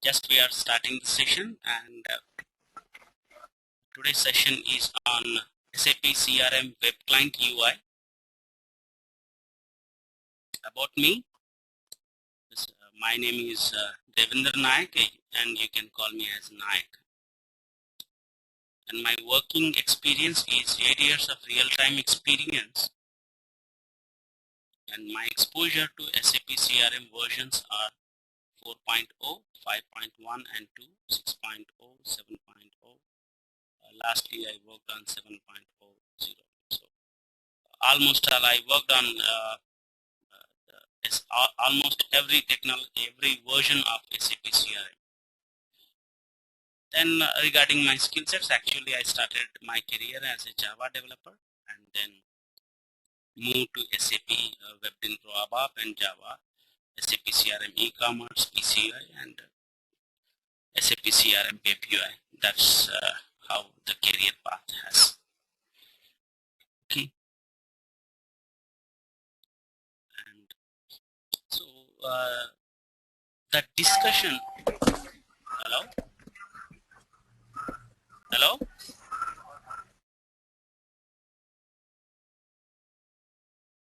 Just we are starting the session, and today's session is on SAP CRM Web Client UI. About me, my name is Devinder Nayak, and you can call me as Nayak. And my working experience is 8 years of real-time experience, and my exposure to SAP CRM versions are 4.0, 5.1 and 2, 6.0, 7.0. Lastly, I worked on 7.0. So almost all I worked on almost every technology, every version of SAP CRM. Then regarding my skill sets, actually I started my career as a Java developer and then moved to SAP WebDyn Pro ABAP and Java, SAP CRM e-commerce, PCI, and SAP CRM API. That's how the career path has. Okay. And so the discussion. Hello. Hello.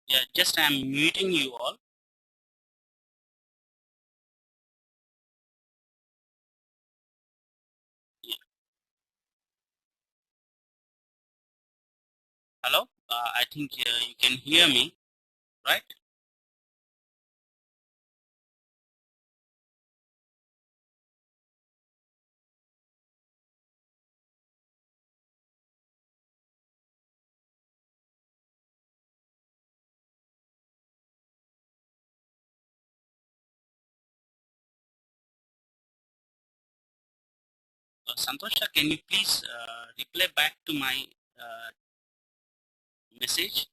Yeah, just I'm muting you all. Yeah. Hello. I think you can hear me, right? Santosha, can you please reply back to my message?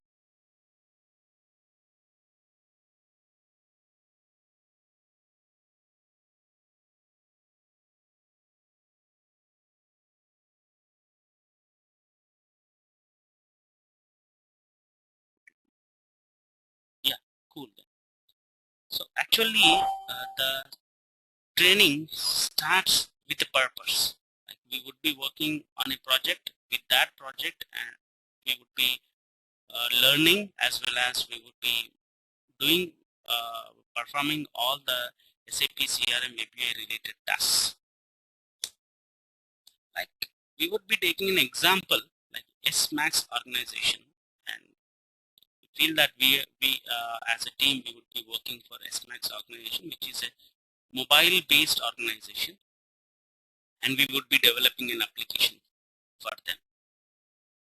Yeah, cool. So actually, the training starts with a purpose. Like we would be working on a project with that project, and we would be learning as well as we would be doing performing all the SAP CRM API related tasks. Like we would be taking an example like SMAX organization, and we feel that we as a team we would be working for SMAX organization, which is a mobile based organization, and we would be developing an application for them.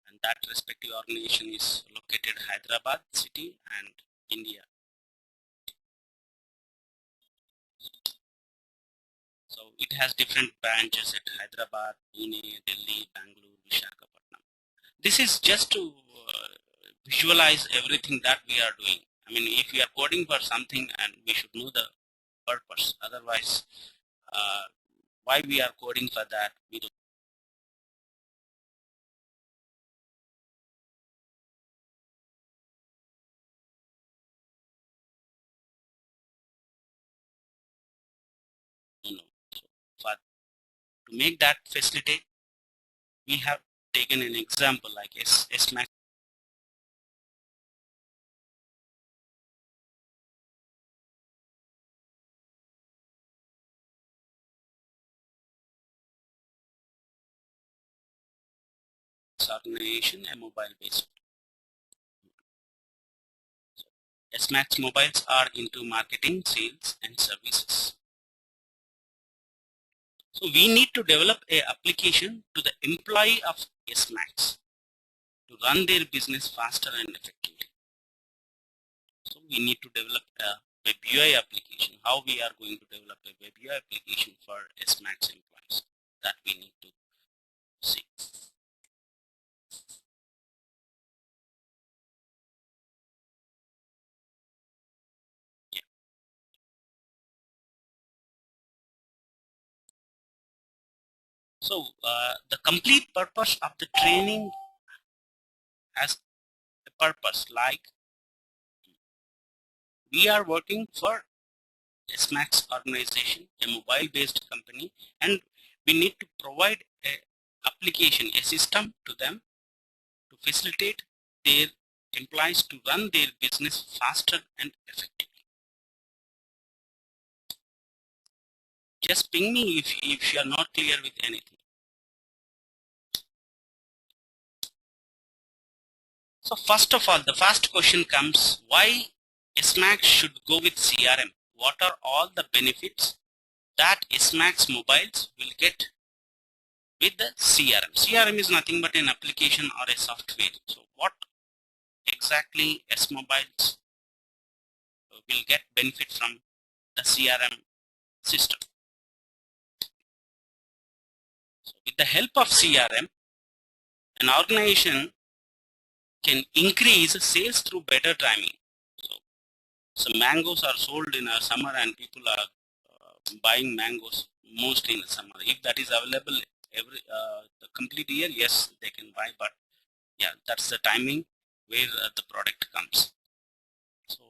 And that respective organization is located Hyderabad city and India. So it has different branches at Hyderabad, Pune, Delhi, Bangalore, Visakhapatnam. This is just to visualize everything that we are doing. I mean, if we are coding for something, and we should know the purpose. Otherwise, why we are coding for that, we don't know. So for to make that facilitate, we have taken an example like SMAX organization, a mobile based. SMAX mobiles are into marketing, sales, and services. So we need to develop a application to the employee of SMAX to run their business faster and effectively. So we need to develop a web UI application. How we are going to develop a web UI application for SMAX employees, that we need to see. Yeah. So the complete purpose of the training has a purpose, like we are working for SMAX organization, a mobile-based company, and we need to provide a application, a system to them to facilitate their employees to run their business faster and effectively. Just ping me if you are not clear with anything. So first of all, the first question comes, why SMAX should go with CRM? What are all the benefits that SMAX mobiles will get with the CRM? CRM is nothing but an application or a software. So what exactly S mobiles will get benefit from the CRM system? So with the help of CRM, an organization can increase sales through better timing. So mangoes are sold in summer and people are buying mangoes mostly in the summer. If that is available the complete year, yes, they can buy, but yeah, that's the timing where the product comes. So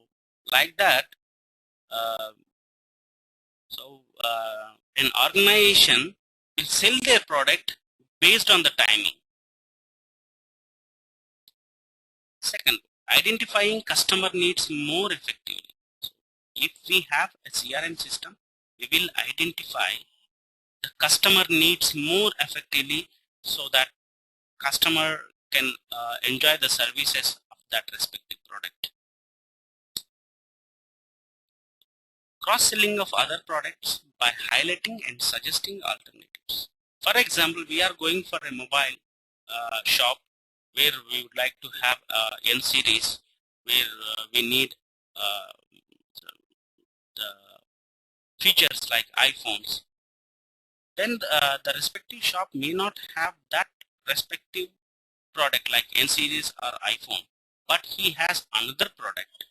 like that, an organization will sell their product based on the timing. Second, identifying customer needs more effectively. So if we have a CRM system, we will identify the customer needs more effectively so that customer can enjoy the services of that respective product. Cross-selling of other products by highlighting and suggesting alternatives. For example, we are going for a mobile shop where we would like to have N series, where we need the features like iPhones. Then the respective shop may not have that respective product like N series or iPhone, but he has another product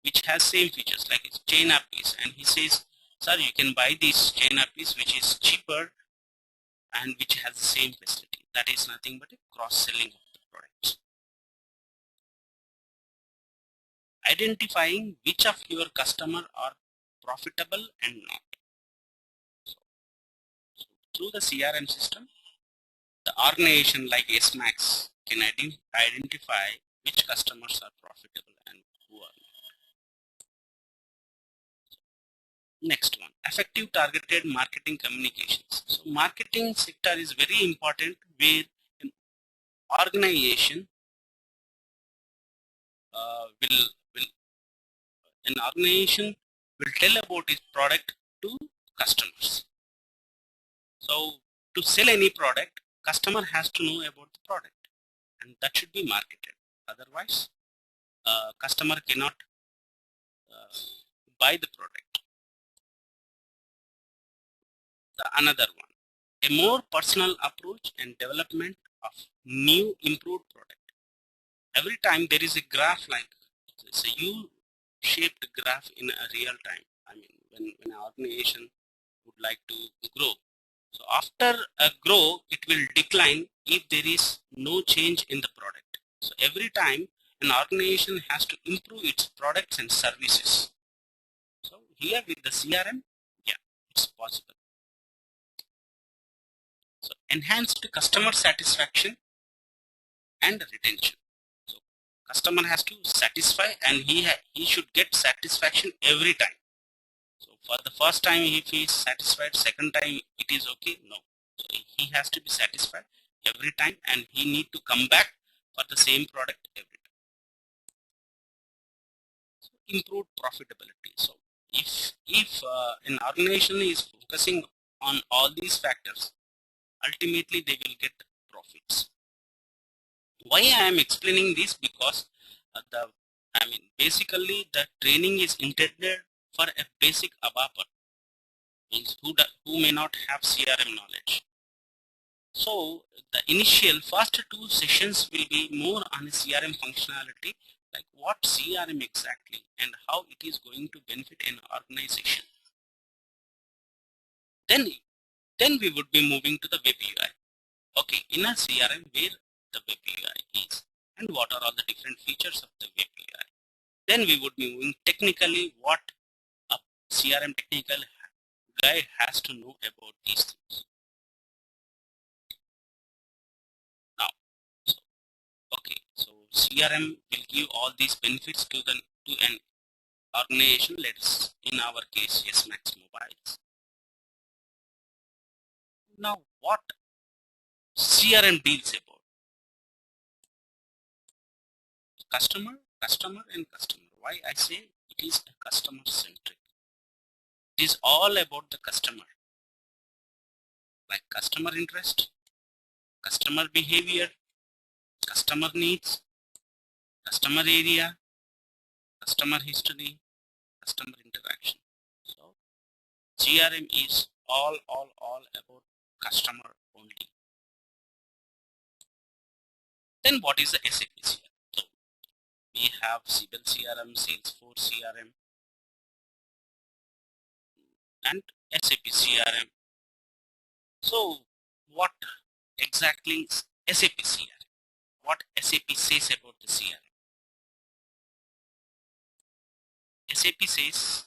which has same features like it's chain up piece, and he says, sir, you can buy this chain up piece which is cheaper and which has the same facility. That is nothing but a cross-selling of the products. Identifying which of your customer are profitable and not. So through the CRM system, the organization like SMAX can identify which customers are profitable and who are not. Next one, effective targeted marketing communications. So marketing sector is very important, where an organization will tell about its product to customers. So to sell any product, customer has to know about the product, and that should be marketed. Otherwise, customer cannot buy the product. Another one, a more personal approach and development of new improved product. Every time there is a graph, like it's a U-shaped graph in a real time. I mean, when an organization would like to grow. So after a grow, it will decline if there is no change in the product. So every time an organization has to improve its products and services. So here with the CRM, yeah, it's possible. So enhanced customer satisfaction and retention. So customer has to satisfy, and he should get satisfaction every time. So for the first time if he is satisfied, second time it is okay, no. So he has to be satisfied every time, and he need to come back for the same product every time. So improved profitability. So if an organization is focusing on all these factors, ultimately they will get profits. Why I am explaining this? Because basically the training is intended for a basic ABAPer, means who may not have CRM knowledge. So the initial first 2 sessions will be more on CRM functionality, like what CRM exactly and how it is going to benefit an organization. Then we would be moving to the web UI. Okay, in a CRM, where the web UI is and what are all the different features of the web UI. Then we would be moving technically what a CRM technical guy has to know about these things. Now, so, okay, so CRM will give all these benefits to an organization. Let's, in our case, SMAX Mobiles. Now, what CRM deals about? Customer, customer, and customer. Why I say it is a customer centric? It is all about the customer, like customer interest, customer behavior, customer needs, customer area, customer history, customer interaction. So CRM is all about customer only. Then what is the SAP CRM? So we have Siebel CRM, Salesforce CRM, and SAP CRM. So what exactly is SAP CRM? What SAP says about the CRM? SAP says,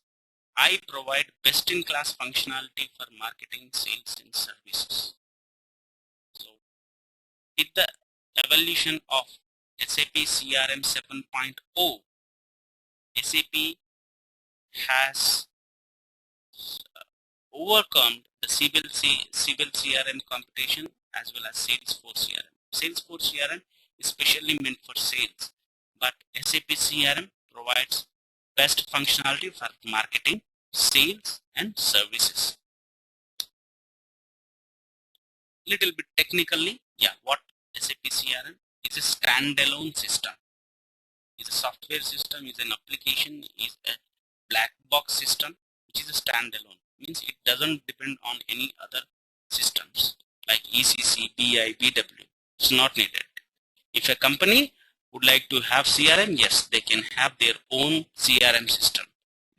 I provide best-in-class functionality for marketing, sales, and services. So with the evolution of SAP CRM 7.0, SAP has overcome the Siebel CRM competition as well as Salesforce CRM. Salesforce CRM is specially meant for sales, but SAP CRM provides best functionality for marketing, sales, and services. Little bit technically, yeah, what SAP CRM is a standalone system. Is a software system, is an application, is a black box system, which is a standalone. Means it doesn't depend on any other systems like ECC, BI, BW. It's not needed. If a company would like to have CRM, yes, they can have their own CRM system.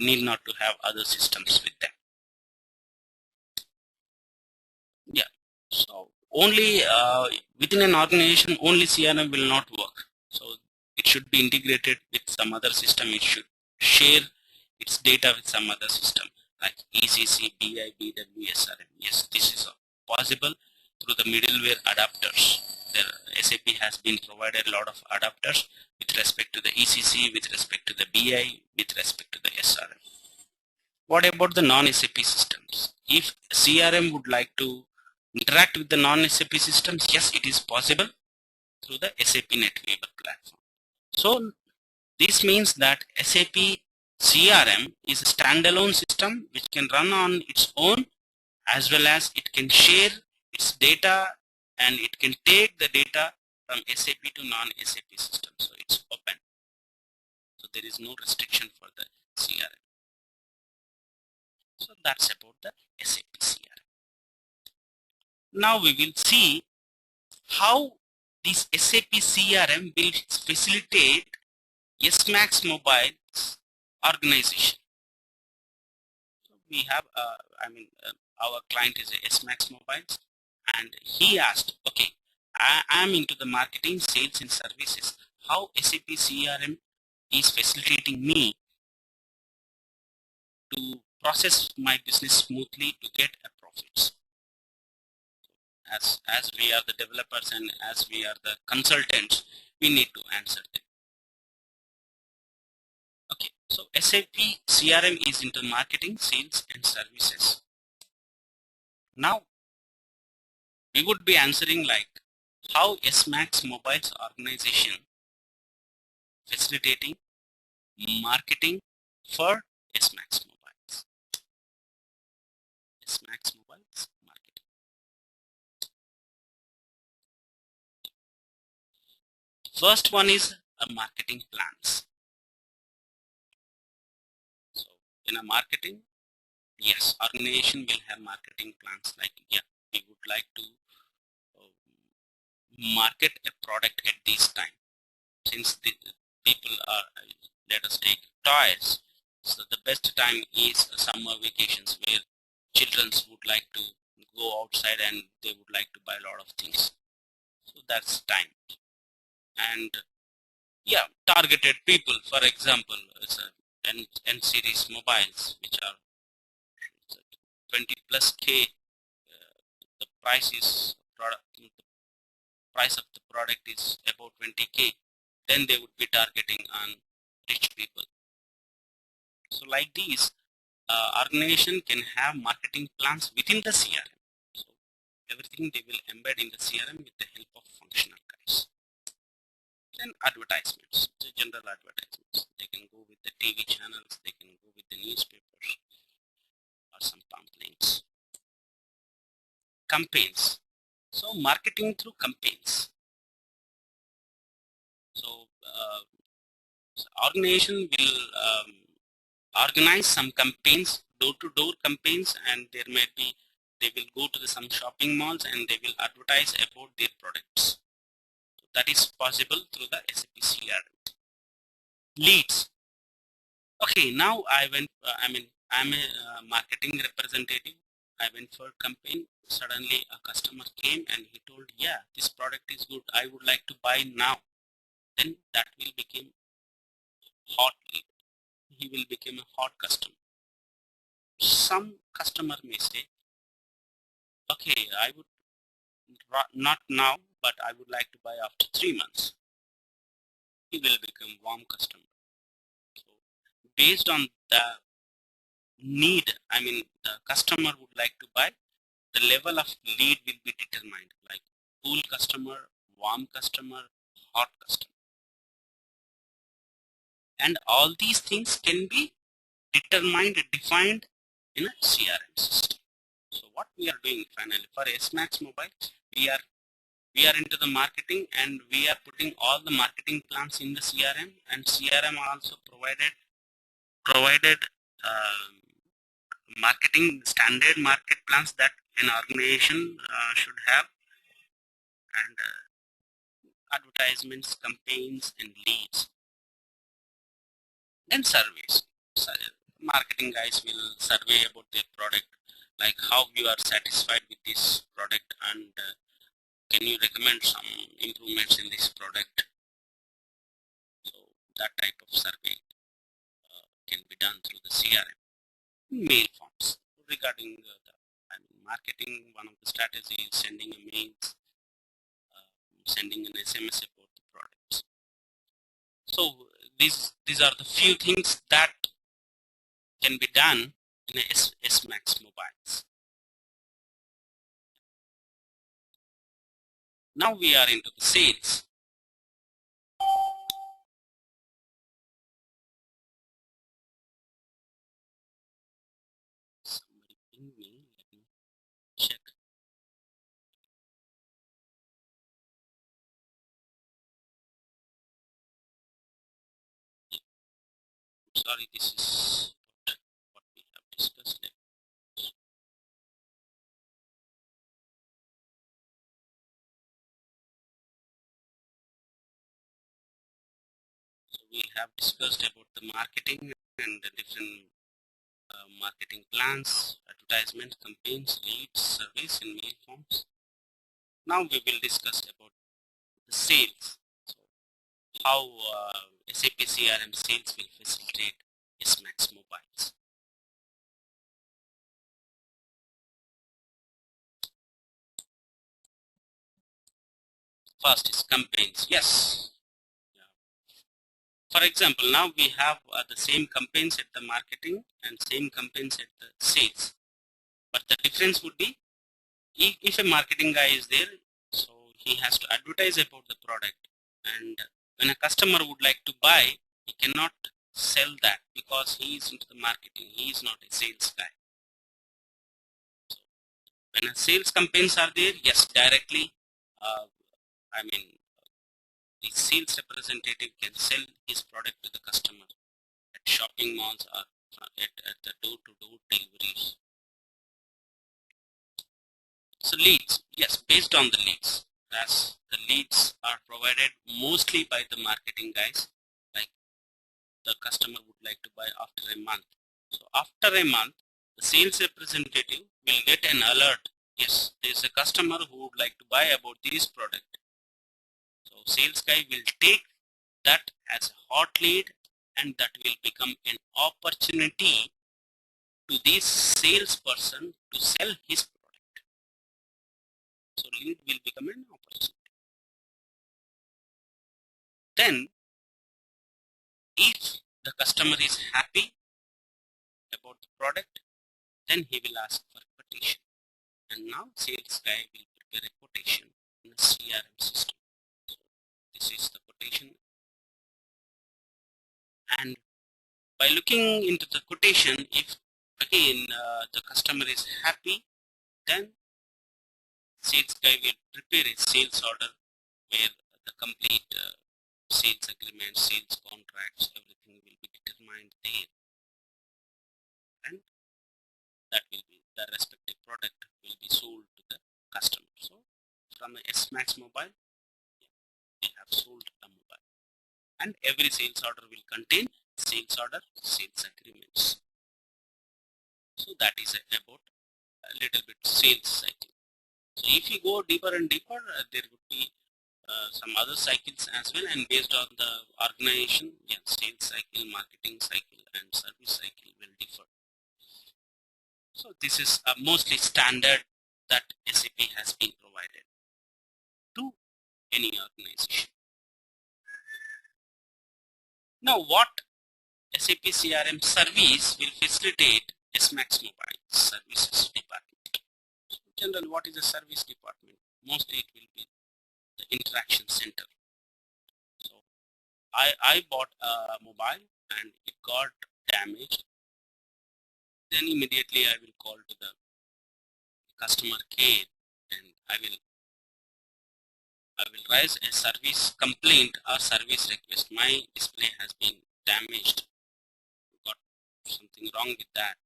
Need not to have other systems with them. Yeah. So only within an organization, only CRM will not work. So it should be integrated with some other system. It should share its data with some other system like ECC, BI, BW, SRM. Yes, this is possible through the middleware adapters. The SAP has been provided a lot of adapters with respect to the ECC, with respect to the BI, with respect to the SRM. What about the non-SAP systems? If CRM would like to interact with the non-SAP systems, yes, it is possible through the SAP NetWeaver platform. So this means that SAP CRM is a standalone system which can run on its own, as well as it can share its data and it can take the data from SAP to non-SAP system. So it's open. So there is no restriction for the CRM. So that's about the SAP CRM. Now we will see how this SAP CRM will facilitate SMAX Mobile's organization. So we have, our client is SMAX Mobiles, and he asked, okay, I am into the marketing, sales, and services. How SAP CRM is facilitating me to process my business smoothly to get a profits? As we are the developers and as we are the consultants, we need to answer them. Okay, so SAP CRM is into marketing, sales, and services. Now we would be answering like how SMAX Mobile's organization facilitating marketing for SMAX Mobiles. SMAX Mobiles marketing. First one is a marketing plans. So in a marketing, yes, organization will have marketing plans like, yeah, we would like to market a product at this time. Since the people are, let us take toys, so the best time is summer vacations where children would like to go outside and they would like to buy a lot of things. So that's time. And yeah, targeted people, for example, N series mobiles, which are 20 plus K, the price of the product is about 20K, then they would be targeting on rich people. So like these, organization can have marketing plans within the CRM. So everything they will embed in the CRM with the help of functional guys. Then advertisements, the general advertisements. They can go with the TV channels, they can go with the newspapers or some pamphlets. Campaigns. So marketing through campaigns. So, organization will organize some campaigns, door-to-door campaigns, and there may be, they will go to some shopping malls and they will advertise about their products. So that is possible through the SAP CRM. Leads. Okay, now I'm a marketing representative. I went for a campaign. Suddenly a customer came and he told, yeah, this product is good, I would like to buy now. Then that will become hot lead. He will become a hot customer. Some customer may say, okay, I would not now, but I would like to buy after 3 months. He will become warm customer. So based on the need, the customer would like to buy, the level of lead will be determined, like cool customer, warm customer, hot customer. And all these things can be defined in a CRM system. So what we are doing finally for SMAX Mobile, we are into the marketing and we are putting all the marketing plans in the CRM, and CRM also provided marketing standard market plans that an organization should have, and advertisements, campaigns, and leads. Then surveys. So, marketing guys will survey about their product, like how you are satisfied with this product, and can you recommend some improvements in this product. So that type of survey can be done through the CRM. Mail forms. Regarding the marketing, one of the strategies is sending a mails, sending an SMS about the products. So these are the few things that can be done in SMAX mobiles. Now we are into the sales. Somebody ping me, let me check. Sorry, this is what we have discussed. So we have discussed about the marketing and the different marketing plans, advertisement, campaigns, leads, surveys, and mail forms. Now we will discuss about the sales. So how SAP CRM sales will facilitate SMAX mobiles. First is campaigns. Yes. For example, now we have the same campaigns at the marketing and same campaigns at the sales. But the difference would be, if a marketing guy is there, so he has to advertise about the product, and when a customer would like to buy, he cannot sell that because he is into the marketing, he is not a sales guy. So when a sales campaigns are there, yes, directly the sales representative can sell his product to the customer at shopping malls or at the door-to-door deliveries. So leads, yes, based on the leads, as the leads are provided mostly by the marketing guys, like the customer would like to buy after a month. So after a month, the sales representative will get an alert. Yes, there is a customer who would like to buy about this product. So sales guy will take that as a hot lead, and that will become an opportunity to this salesperson to sell his product. So lead will become an opportunity. Then if the customer is happy about the product, then he will ask for quotation. And now sales guy will prepare a quotation in the CRM system. So this is the quotation. And by looking into the quotation, if again the customer is happy, then sales guy will prepare a sales order where the complete sales agreement, sales contracts, everything will be determined there, and that will be the respective product will be sold to the customer. So from a SMAX mobile, they have sold a mobile, and every sales order will contain sales order, sales agreements. So that is about a little bit sales cycle. So if you go deeper and deeper, there would be some other cycles as well, and based on the organization, yeah, sales cycle, marketing cycle, and service cycle will differ. So this is mostly standard that SAP has been provided to any organization. Now what SAP CRM service will facilitate SMAX Mobile Services Department? So generally, what is the service department? Mostly it will be the interaction center. So I bought a mobile and it got damaged. Then immediately I will call to the customer care and I will raise a service complaint or service request. My display has been damaged, got something wrong with that,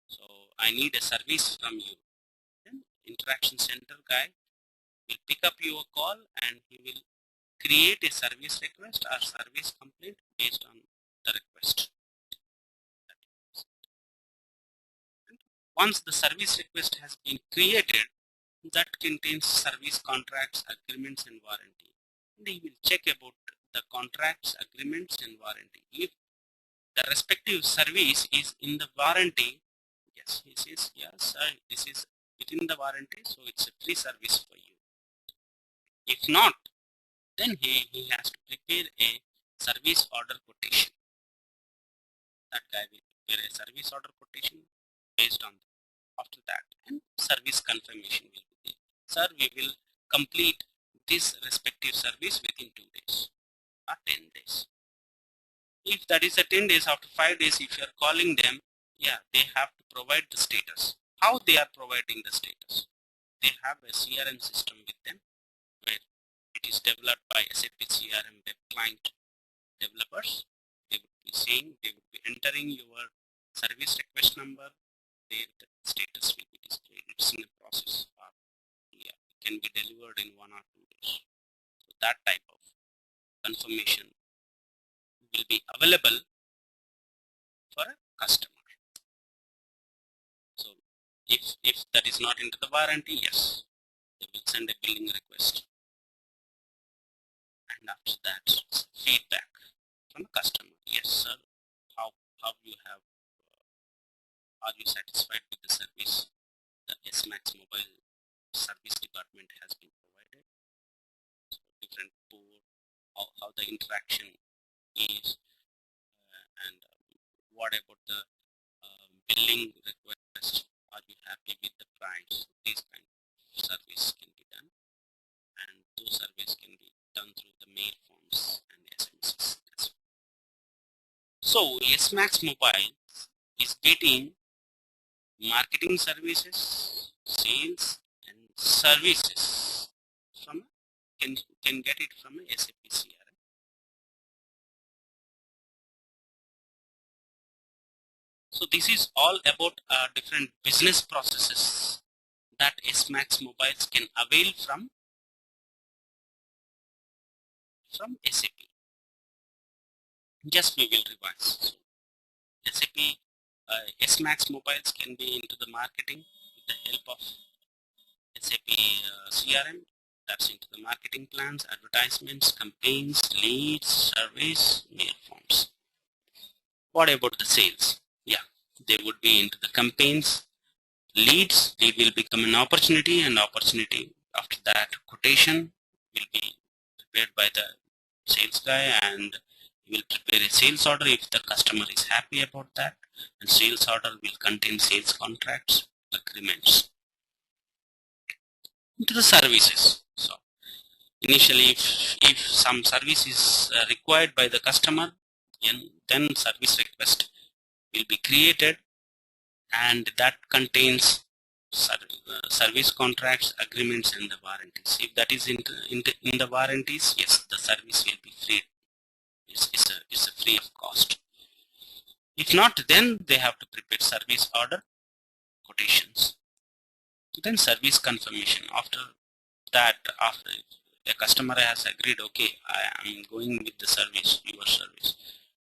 so I need a service from you. Then interaction center guy will pick up your call and he will create a service request or service complaint based on the request. And once the service request has been created, that contains service contracts, agreements, and warranty. And he will check about the contracts, agreements, and warranty. If the respective service is in the warranty, yes, he says, yes, this is within the warranty, so it's a free service for you. If not, then he has to prepare a service order quotation. That guy will prepare a service order quotation based on that. After that, and service confirmation will be there. Sir, we will complete this respective service within 2 days or 10 days. If that is a 10 days, after 5 days, if you are calling them, yeah, they have to provide the status. How they are providing the status? They have a CRM system with them where it is developed by SAP CRM web client developers. They would be saying, they would be entering your service request number, there the status will be displayed. It's in the process, or yeah, it can be delivered in 1 or 2 days. So that type of confirmation will be available for a customer. So if that is not into the warranty, yes, they will send a billing request, and after that feedback from the customer. Yes, sir, how you have, are you satisfied with the service the SMAX mobile service department has been provided? So different board, how the interaction is, and what about the billing request? Are you happy with the price? These kind of service can be done, and those surveys can be done through the mail forms and SMSs as well. So SMAX Mobile is getting marketing services, sales, and services from can get it from a SAP CRM. So this is all about different business processes that SMAX mobiles can avail from SAP. Just we will revise. So SAP SMAX mobiles can be into the marketing with the help of SAP CRM. That's into the marketing plans, advertisements, campaigns, leads, surveys, mail forms. What about the sales? Yeah, they would be into the campaigns, lead will become an opportunity, and opportunity after that quotation will be prepared by the sales guy, and he will prepare a sales order if the customer is happy about that, and sales order will contain sales contracts, agreements. Into the services. So initially if some service is required by the customer, then service request will be created, and that contains service contracts, agreements, and the warranties. If that is in the warranties, yes, the service will be free. It's a free of cost. If not, then they have to prepare service order, quotations, then service confirmation. After that, after a customer has agreed, okay, I am going with the service, your service,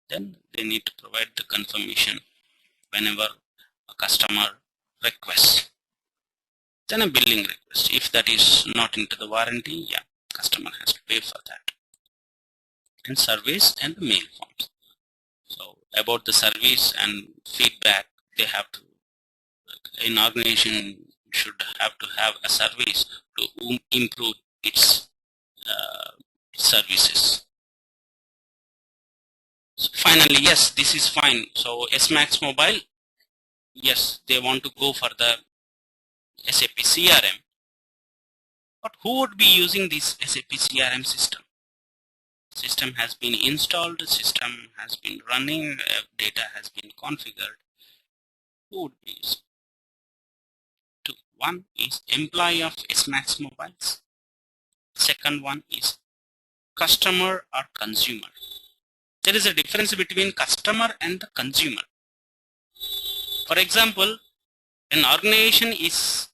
then they need to provide the confirmation whenever a customer requests. Then a billing request. If that is not into the warranty, yeah, customer has to pay for that. And surveys and the mail forms. So about the service and feedback, they have to, an organization should have to have a service to improve its services. So finally, yes, this is fine. So SMAX Mobile, yes, they want to go for the SAP CRM. But who would be using this SAP CRM system? System has been installed, system has been running, data has been configured. Who would be using? Two. One is employee of SMAX Mobiles. Second one is customer or consumer. There is a difference between customer and the consumer. For example, an organization is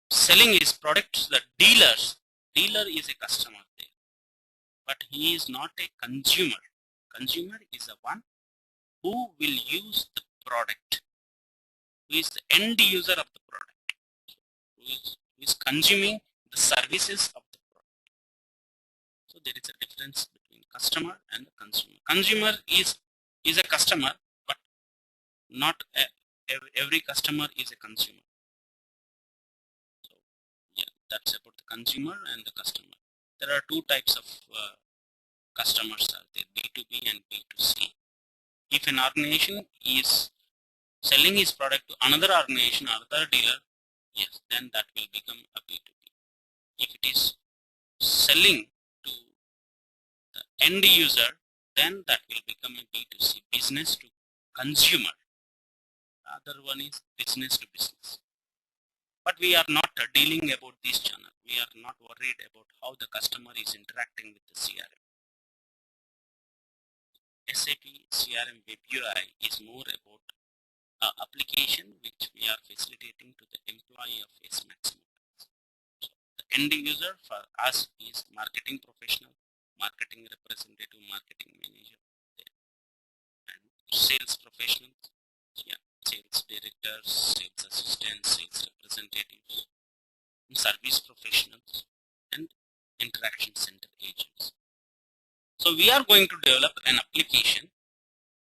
selling his products to the dealers. Dealer is a customer there, but he is not a consumer. Consumer is the one who will use the product, who is the end user of the product, who is consuming the services of the product. So there is a difference between customer and the consumer. Consumer is a customer, but not every customer is a consumer. So yeah, that's about the consumer and the customer. There are two types of customers are there, B2B and B2C. If an organization is selling his product to another organization, another dealer, yes, then that will become a B2B. If it is selling to the end user, then that will become a B2C, business to consumer. Other one is business to business. But we are not dealing about this channel. We are not worried about how the customer is interacting with the CRM. SAP CRM Web UI is more about application which we are facilitating to the employee of SMAX Mobiles. So the end user for us is marketing professional, marketing representative, marketing manager, and sales professionals, yeah, sales directors, sales assistants, sales representatives, and service professionals, and interaction center agents. So we are going to develop an application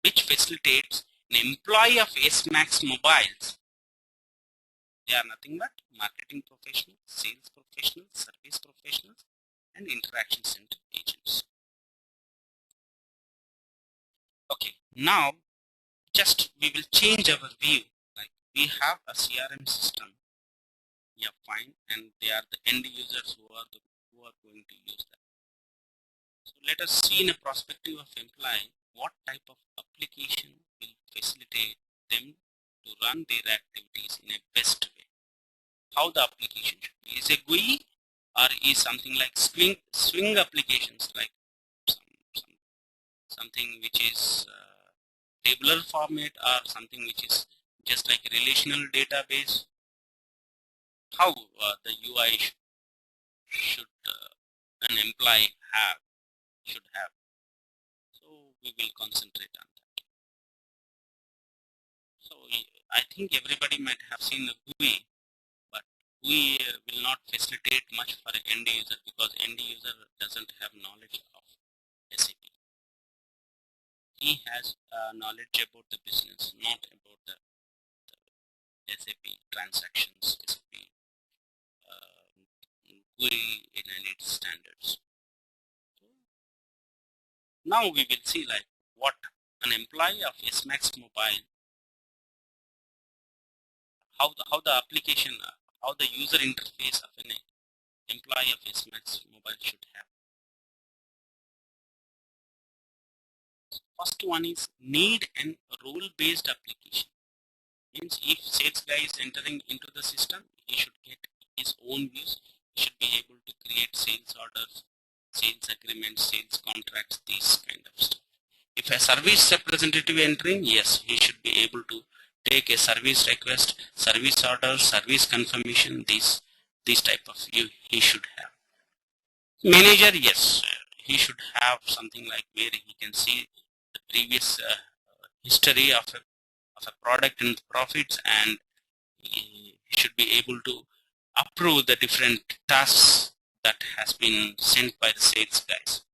which facilitates an employee of SMAX Mobiles. They are nothing but marketing professionals, sales professionals, service professionals, and interaction center agents. Okay, now just we will change our view. Like we have a CRM system, yeah, fine, and they are the end users who are going to use that. So let us see in a perspective of employee what type of application will facilitate them to run their activities in a best way. How the application should be. Is a GUI or is something like swing applications, like something which is tabular format, or something which is just like a relational database? How the UI should an employee should have. So we will concentrate on that. So I think everybody might have seen the GUI, but GUI will not facilitate much for an end user because end user doesn't have knowledge of SAP. He has knowledge about the business, not about the SAP transactions, SAP GUI in its standards. Now we will see like what an employee of SMAX Mobile, how the application, how the user interface of an employee of SMAX Mobile should have. First one is need and role-based application. Means if sales guy is entering into the system, he should get his own views. He should be able to create sales orders, sales agreements, sales contracts, these kind of stuff. If a service representative entering, yes, he should be able to take a service request, service order, service confirmation, these type of view he should have. Manager, yes, he should have something like where he can see the previous history of a product and profits, and he should be able to approve the different tasks that has been sent by the sales guys.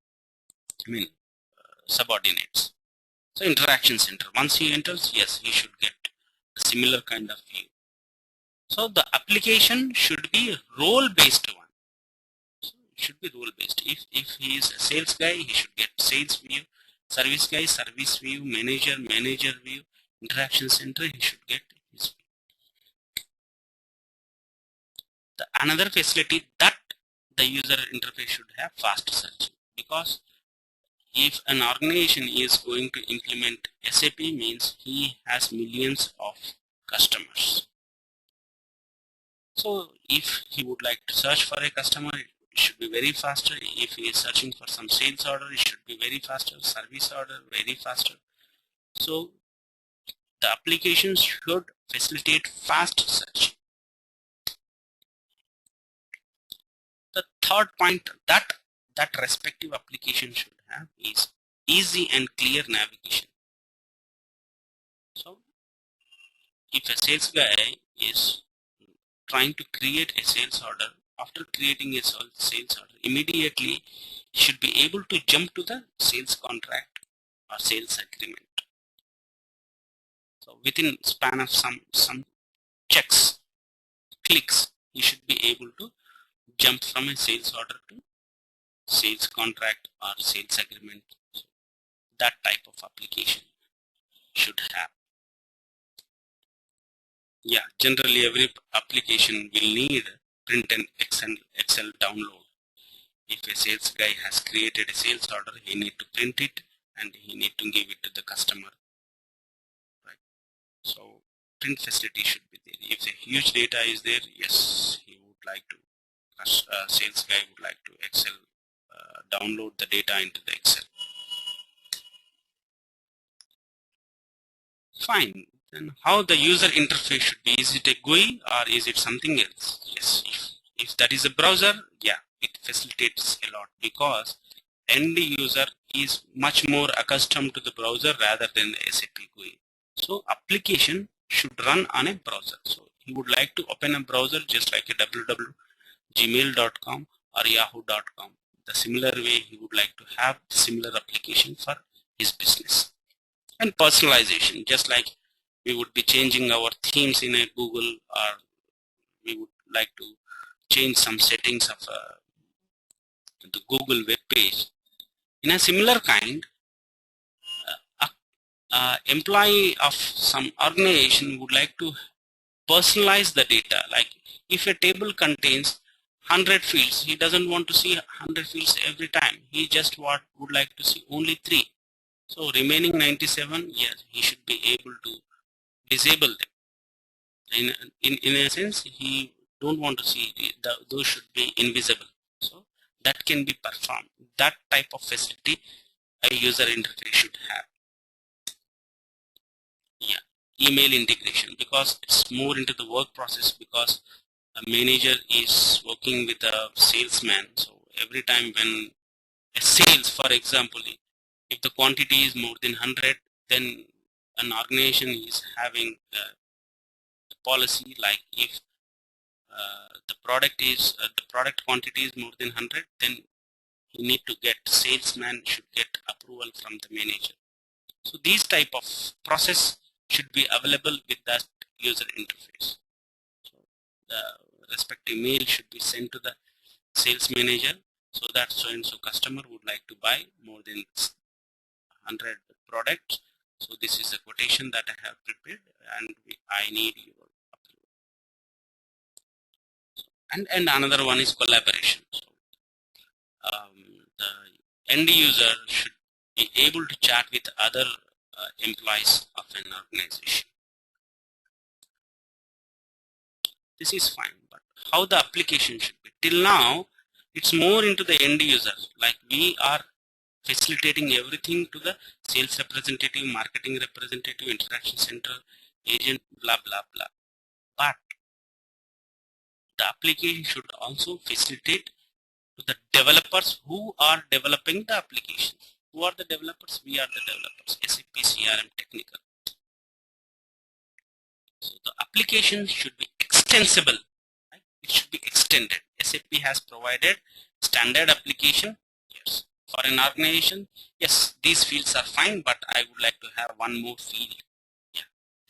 I mean, subordinates. So interaction center, once he enters, yes, he should get a similar kind of view. So the application should be role-based one. So it should be role-based. If he is a sales guy, he should get sales view. Service guy, service view. Manager, manager view. Interaction center, he should get his view. The another facility that the user interface should have fast search, because if an organization is going to implement SAP, means he has millions of customers. So if he would like to search for a customer, it should be very faster. If he is searching for some sales order, it should be very faster. Service order, very faster. So the application should facilitate fast search. The third point that respective application should have is easy and clear navigation. So if a sales guy is trying to create a sales order, after creating a sales order, immediately he should be able to jump to the sales contract or sales agreement. So within span of some checks, clicks, he should be able to jump from a sales order to sales contract or sales agreement. So that type of application should have. Yeah, generally every application will need print and Excel download. If a sales guy has created a sales order, he need to print it and he need to give it to the customer, right? So print facility should be there. If a huge data is there, yes, he would like to, sales guy would like to Excel, download the data into the Excel. Fine. Then how the user interface should be? Is it a GUI or is it something else? Yes. If that is a browser, yeah, it facilitates a lot, because end user is much more accustomed to the browser rather than the SAP GUI. So application should run on a browser. So he would like to open a browser just like a www.gmail.com or yahoo.com. The similar way he would like to have similar application for his business. And personalization, just like we would be changing our themes in a Google, or we would like to change some settings of the Google web page. In a similar kind, employee of some organization would like to personalize the data. Like if a table contains 100 fields, he doesn't want to see 100 fields every time. He just would like to see only 3. So remaining 97, yes, he should be able to disable them. In a sense, he don't want to see those should be invisible. So that can be performed. That type of facility a user interface should have. Yeah, email integration, because it's more into the work process, because a manager is working with a salesman. So every time when a sales, for example, if the quantity is more than 100, then an organization is having the policy like if the product quantity is more than 100, then you need to get salesman should get approval from the manager. So these type of process should be available with that user interface. So the respective mail should be sent to the sales manager, so that so and so customer would like to buy more than 100 products. So this is a quotation that I have prepared, and I need your approval. And another one is collaboration. So the end user should be able to chat with other employees of an organization. This is fine, but how the application should be? Till now, it's more into the end user. Like we are facilitating everything to the sales representative, marketing representative, interaction center, agent, blah, blah, blah. But the application should also facilitate to the developers who are developing the application. Who are the developers? We are the developers, SAP CRM technical. So the application should be extensible. Right? It should be extended. SAP has provided standard application. Yes. For an organization, yes, these fields are fine, but I would like to have one more field. Yeah,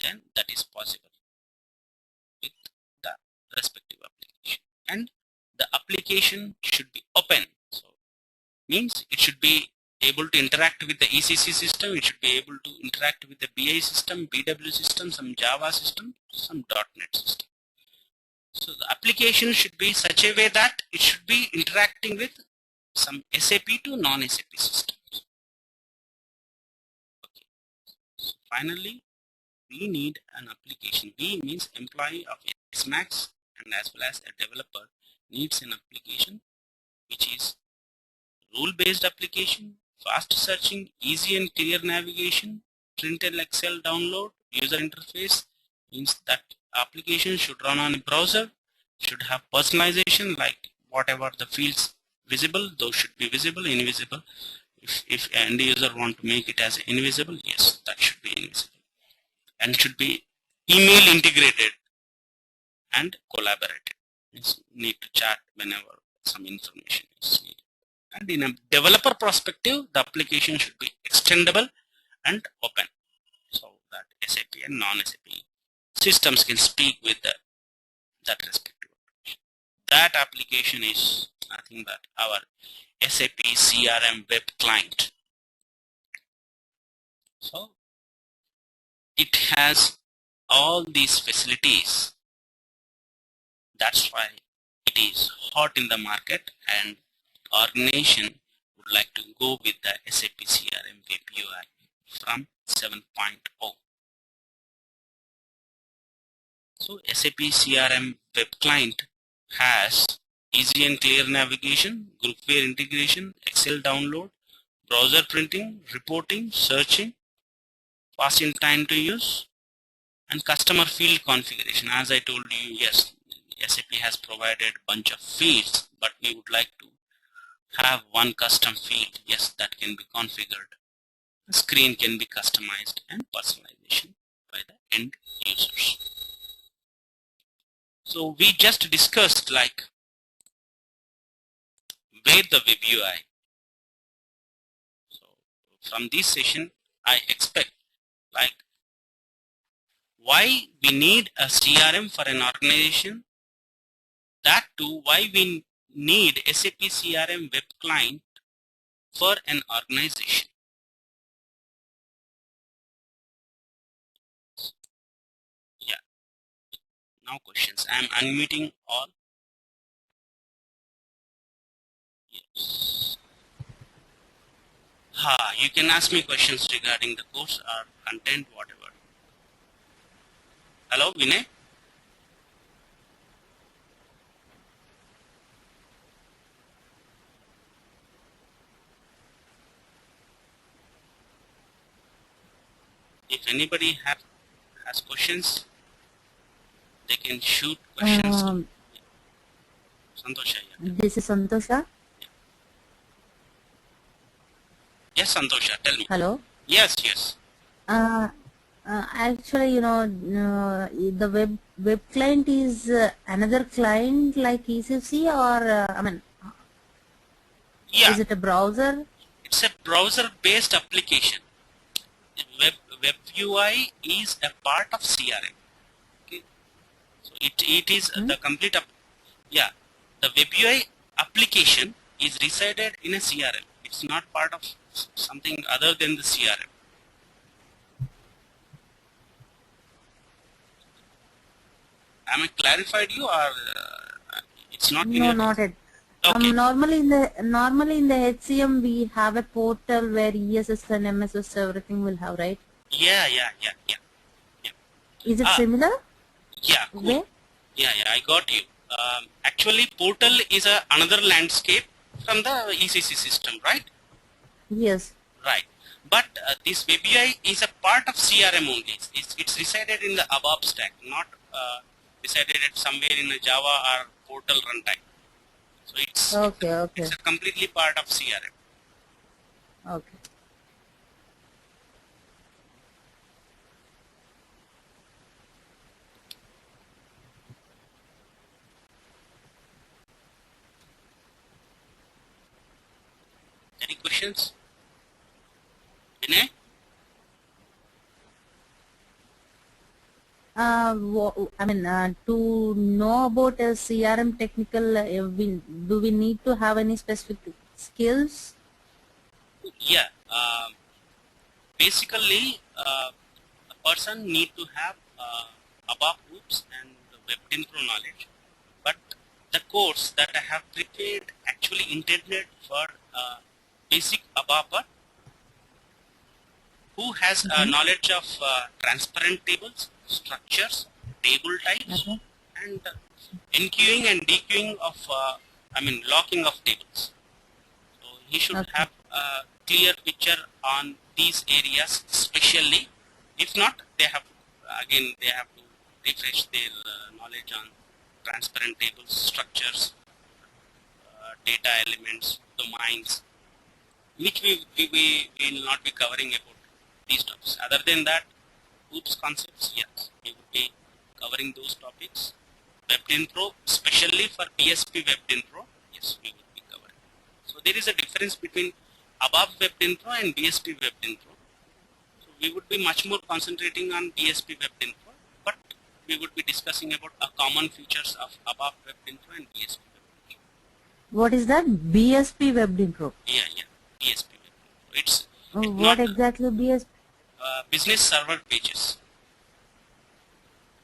then that is possible with the respective application. And the application should be open. So means it should be able to interact with the ECC system, it should be able to interact with the BI system, BW system, some Java system, some .NET system. So the application should be such a way that it should be interacting with some SAP to non-SAP systems. Okay. So finally, we need an application. We means employee of SMAX, and as well as a developer needs an application which is rule-based application, fast searching, easy and clear navigation, print and Excel download, user interface. Means that application should run on a browser, should have personalization, like whatever the fields visible, those should be visible, invisible. If end user want to make it as invisible, yes, that should be invisible. And should be email integrated and collaborated. Means need to chat whenever some information is needed. And in a developer perspective, the application should be extendable and open, so that SAP and non-SAP systems can speak with that respective application. That application is nothing but our SAP CRM web client. So it has all these facilities. That's why it is hot in the market, and organization would like to go with the SAP CRM Web UI from 7.0. So SAP CRM Web Client has easy and clear navigation, groupware integration, Excel download, browser printing, reporting, searching, fast in time to use, and customer field configuration. As I told you, yes, SAP has provided bunch of fields, but we would like to have one custom field, yes, that can be configured. The screen can be customized and personalization by the end users. So we just discussed like where the web UI. So from this session, I expect like why we need a CRM for an organization, that too why we need SAP CRM web client for an organization. Yeah. Now questions. I am unmuting all. Yes. You can ask me questions regarding the course or content, whatever. Hello, Vinay? If anybody has questions, they can shoot questions. Santosha. Yeah. This is Santosha. Yes, Santosha, tell me. Hello. Yes, yes. Actually, the web client is another client like ECC, or I mean, Yeah. is it a browser? It's a browser-based application. Web UI is a part of CRM. It is the complete the web UI application is resided in a CRM. It's not part of something other than the CRM. Am I clarified you, or it's not No, clear? not it. Okay. Normally in the HCM we have a portal where ESS and MSS everything will have, right? Yeah. Is it similar? Yeah, cool. Where? Yeah, I got you. Actually, portal is another landscape from the ECC system, right? Yes. Right. But this WebUI is a part of CRM only. It's resided in the ABAP stack, not resided at somewhere in a Java or portal runtime. So Okay. it's a completely part of CRM. Okay. Any questions? Vinay? To know about a CRM technical, do we need to have any specific skills? Yeah. Basically, a person need to have ABAP groups and WebInfo knowledge. But the course that I have prepared actually intended for basic ABAPer who has knowledge of transparent tables, structures, table types, Okay. and enqueuing and dequeuing of, locking of tables. So he should have a clear picture on these areas, especially. If not, they have to refresh their knowledge on transparent tables, structures, data elements, domains, which we will not be covering about these topics. Other than that, OOPS concepts, yes, we will be covering those topics. WebInfo, especially for PSP WebInfo, yes, we will be covering. So there is a difference between above WebInfo and BSP WebInfo. So we would be much more concentrating on BSP WebInfo, but we would be discussing about a common features of above WebInfo and BSP WebInfo. What is that? BSP WebInfo. Yeah, BSP WebInfo. It's What exactly BSP? Business server pages.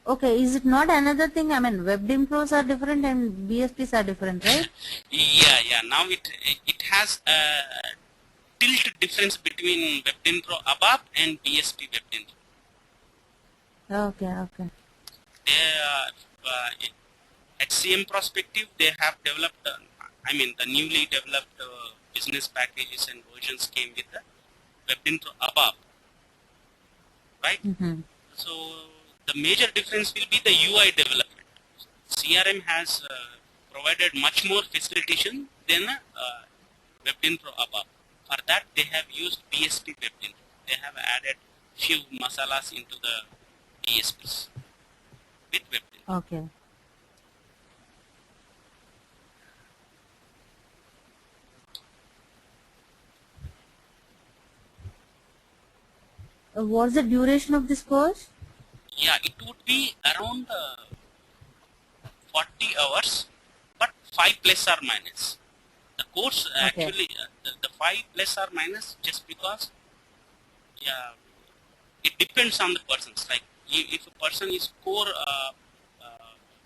Okay, is it not another thing? WebInfos are different and BSPs are different, right? Yeah. Now it has a tilt difference between WebInfo ABAP and BSP WebInfo. Okay. At CM perspective, they have developed, the newly developed business packages and versions came with the WebInfo ABAP, right? So the major difference will be the UI development. CRM has provided much more facilitation than WebInfo ABAP. For that, they have used BSP WebInfo. They have added few masalas into the BSPs with WebInfo. Okay. What's the duration of this course? Yeah, it would be around 40 hours, but 5 plus or minus. The course actually, the 5 plus or minus just because, it depends on the persons. Like if a person is core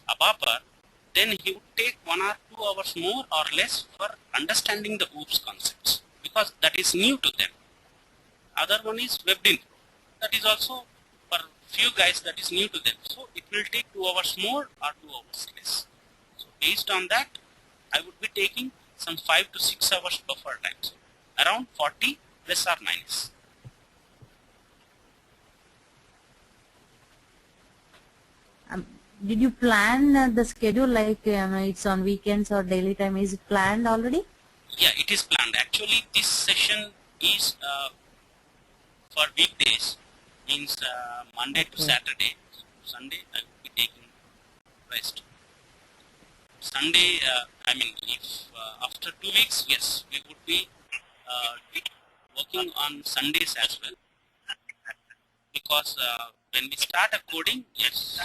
ABAPer, then he would take 1 or 2 hours more or less for understanding the OOPS concepts because that is new to them. Other one is WebInfo. That is also for few guys that is new to them. So it will take 2 hours more or 2 hours less. So based on that, I would be taking some 5 to 6 hours buffer time. So around 40 plus or minus. Did you plan the schedule like it's on weekends or daily time? Is it planned already? Yeah, it is planned. Actually, this session is for weekdays, means Monday to Saturday. Sunday I will be taking rest. Sunday, if after 2 weeks, yes, we would be working on Sundays as well. Because when we start a coding, yes,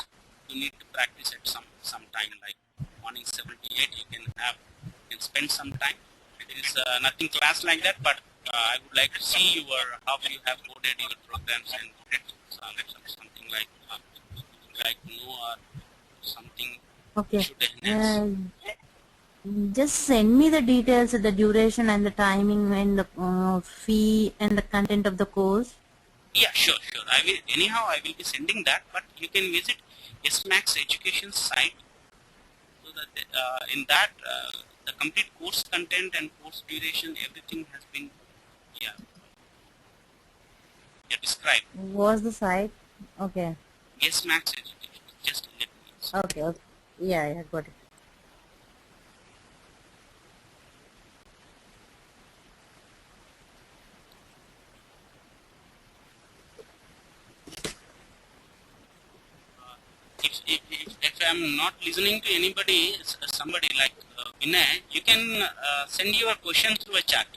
you need to practice at some time, like morning 7 to 8. You can spend some time. It is nothing class like that, but I would like to see how you have coded your programs and something like no or something Okay. should enhance. Just send me the details, the duration and the timing and the fee and the content of the course. Yeah, sure. I will be sending that, but you can visit SMAX Education site, so that in that the complete course content and course duration, everything has been yeah, described. What's the site? Okay. SMAX Education. Just let me. Okay. Okay. Yeah, got it. If I'm not listening to anybody, somebody like Vinay, you can send your question through a chat.